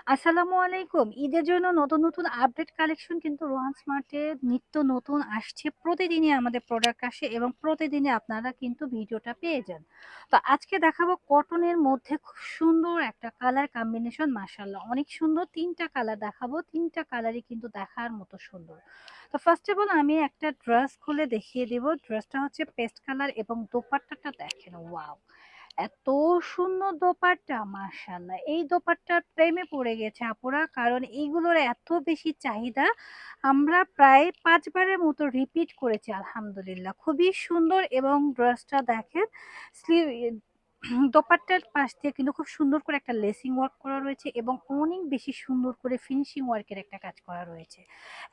আসসালামু আলাইকুম। ঈদের জন্য নতুন, নতুন আপডেট কালেকশন কিন্তু রোহান স্মার্টে নিত্য নতুন আসছে। প্রতিদিনই আমাদের প্রোডাক্ট আসে এবং প্রতিদিনই আপনারা কিন্তু ভিডিওটা পেয়ে যান। তো আজকে দেখাবো কটনের মধ্যে খুব সুন্দর একটা কালার কম্বিনেশন, মাশাআল্লাহ অনেক সুন্দর। ৩ টা কালার দেখাবো। ৩ টা কালারই কিন্তু দেখার মতো সুন্দর। তো ফার্স্ট অফ অল আমি একটা ড্রেস খুলে দেখিয়ে দিব। ড্রেসটা হচ্ছে পেস্ট কালার এবং দোপাট্টাটা দেখেন, ওয়াও! এত সুন্দর দোপাট্টা, মাশাআল্লাহ। এই দোপাট্টার প্রেমে পড়ে গেছে আপুরা, কারণ এইগুলোর এত বেশি চাহিদা। আমরা প্রায় ৫ বারের মতো রিপিট করেছি আলহামদুলিল্লাহ। খুবই সুন্দর এবং ড্রেসটা দেখেন, স্লিভ দোপাট্টার পাশ দিয়ে কিন্তু খুব সুন্দর করে একটা লেসিং ওয়ার্ক করা রয়েছে এবং অনেক বেশি সুন্দর করে ফিনিশিং ওয়ার্কের একটা কাজ করা রয়েছে।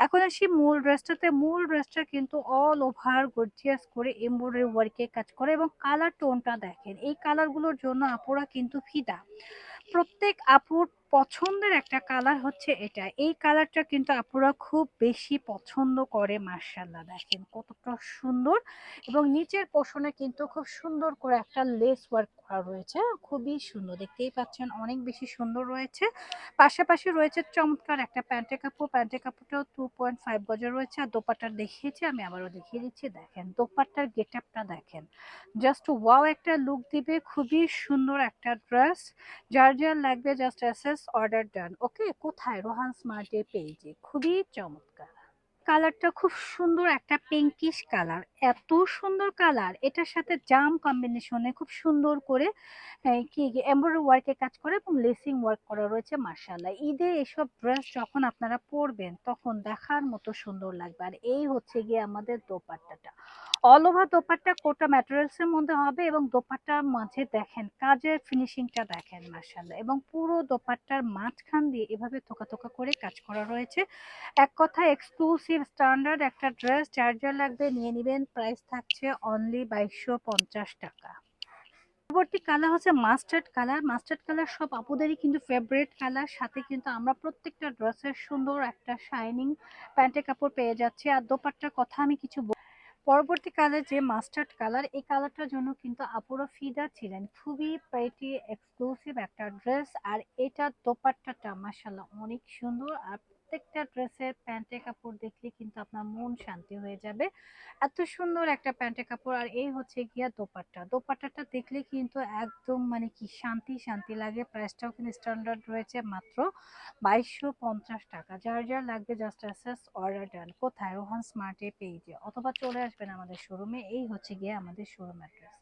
এখন আসি মূল ড্রেসটাতে। মূল ড্রেসটা কিন্তু অল ওভার গর্জিয়াস করে এমব্রয়ডারি ওয়ার্কের কাজ করে এবং কালার টোনটা দেখেন। এই কালারগুলোর জন্য আপুরা কিন্তু ফিদা। প্রত্যেক আপুর পছন্দের একটা কালার হচ্ছে এটা। এই কালারটা কিন্তু আপুরা খুব বেশি পছন্দ করে, মার্শাল্লাহ দেখেন কতটা সুন্দর। এবং নিচের পোষণে কিন্তু খুব সুন্দর করে একটা লেস ওয়ার্ক করা রয়েছে, খুবই সুন্দর, দেখতেই পাচ্ছেন অনেক বেশি সুন্দর রয়েছে। পাশাপাশি রয়েছে চমৎকার একটা প্যান্টের কাপড়। প্যান্টের কাপড়টাও 2.5 গজের রয়েছে। আর দোপাট্টা দেখিয়েছি, আমি আবারও দেখিয়ে দিচ্ছি, দেখেন দোপাট্টার গেট আপটা দেখেন, জাস্ট ওয়াও একটা লুক দিবে। খুবই সুন্দর একটা ড্রেস। যার লাগবে জাস্ট এসএস অর্ডার ডান। ওকে, কোথায়? রোহান স্মার্ট পেজে। খুবই চমৎকার কালারটা, খুব সুন্দর একটা পিঙ্কিশ কালার। এত সুন্দর কালার, এটার সাথে জাম কম্বিনেশনে খুব সুন্দর করে কি এমব্রয়ডারি ওয়ার্কের কাজ করে এবং লেসিং ওয়ার্ক করা রয়েছে, মার্শাল্লাহ। ঈদে এসব ড্রেস যখন আপনারা পরবেন তখন দেখার মতো সুন্দর লাগবে। আর এই হচ্ছে গিয়ে আমাদের দোপাট্টাটা, অল ওভার দোপাট্টা কোটা ম্যাটেরিয়ালস এর মধ্যে হবে এবং দোপাট্টার মাঝে দেখেন কাজের ফিনিশিংটা দেখেন, মাশাআল্লাহ। এবং পুরো দোপাট্টার মাঝখান দিয়ে এভাবে থোকা থোকা করে কাজ করা রয়েছে। এক কথায় এক্সক্লুসিভ স্ট্যান্ডার্ড একটা ড্রেস। চার্জার লাগবে নিয়ে নিবেন, প্রাইস থাকছে অনলি 2250 টাকা। পরবর্তী কালার হচ্ছে মাস্টার্ড কালার। মাস্টার্ড কালার সব আপুদেরই কিন্তু ফেভারিট কালার। সাথে কিন্তু আমরা প্রত্যেকটা ড্রেসের সুন্দর একটা শাইনিং প্যান্টের কাপড় পেয়ে যাচ্ছি। আর দোপাট্টার কথা আমি কিছু পরবর্তী কালার যে মাস্টার্ড কালার, এই কালারটার জন্য কিন্তু আপুরা ফিদা ছিলেন। খুবই প্রেটি এক্সক্লুসিভ একটা ড্রেস। আর এটা দোপাট্টাটা মাশাআল্লাহ অনেক সুন্দর। আর প্রত্যেকটা ড্রেসের প্যান্টের কাপড় দেখলে কিন্তু আপনার মন শান্তি হয়ে যাবে। এত সুন্দর একটা প্যান্টের কাপড়। আর এই হচ্ছে গিয়া দোপাট্টা। দোপাট্টাটা দেখলে কিন্তু একদম মানে কি শান্তি শান্তি লাগে। প্রাইসটাও কিন্তু স্ট্যান্ডার্ড রয়েছে, মাত্র 2250 টাকা। যার লাগবে জাস্ট অ্যাসেস অর্ডার ডান। কোথায়? রোহান স্মার্টে পেজে, অথবা চলে আসবেন আমাদের শোরুমে। এই হচ্ছে গিয়ে আমাদের শোরুম অ্যাড্রেস।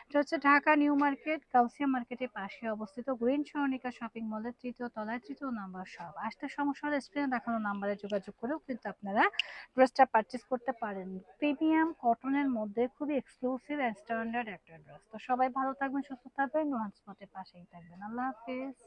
এটা হচ্ছে ঢাকা নিউ মার্কেট, কাউসিয়া মার্কেটের পাশে অবস্থিত, গ্রিন সরণিকা শপিং মলের 3য় তলায় 3য় নাম্বার শপ। আসতে সমস্যা হলে স্ক্রিনে দেখানো নাম্বারে যোগাযোগ করেও কিন্তু আপনারা ড্রেসটা পারচেস করতে পারেন। প্রিমিয়াম কটনের মধ্যে খুবই এক্সক্লুসিভ অ্যান্ড স্ট্যান্ডার্ড একটা ড্রেস। তো সবাই ভালো থাকবেন, সুস্থ থাকবেন, রোহান স্মার্টের পাশেই থাকবেন। আল্লাহ হাফেজ।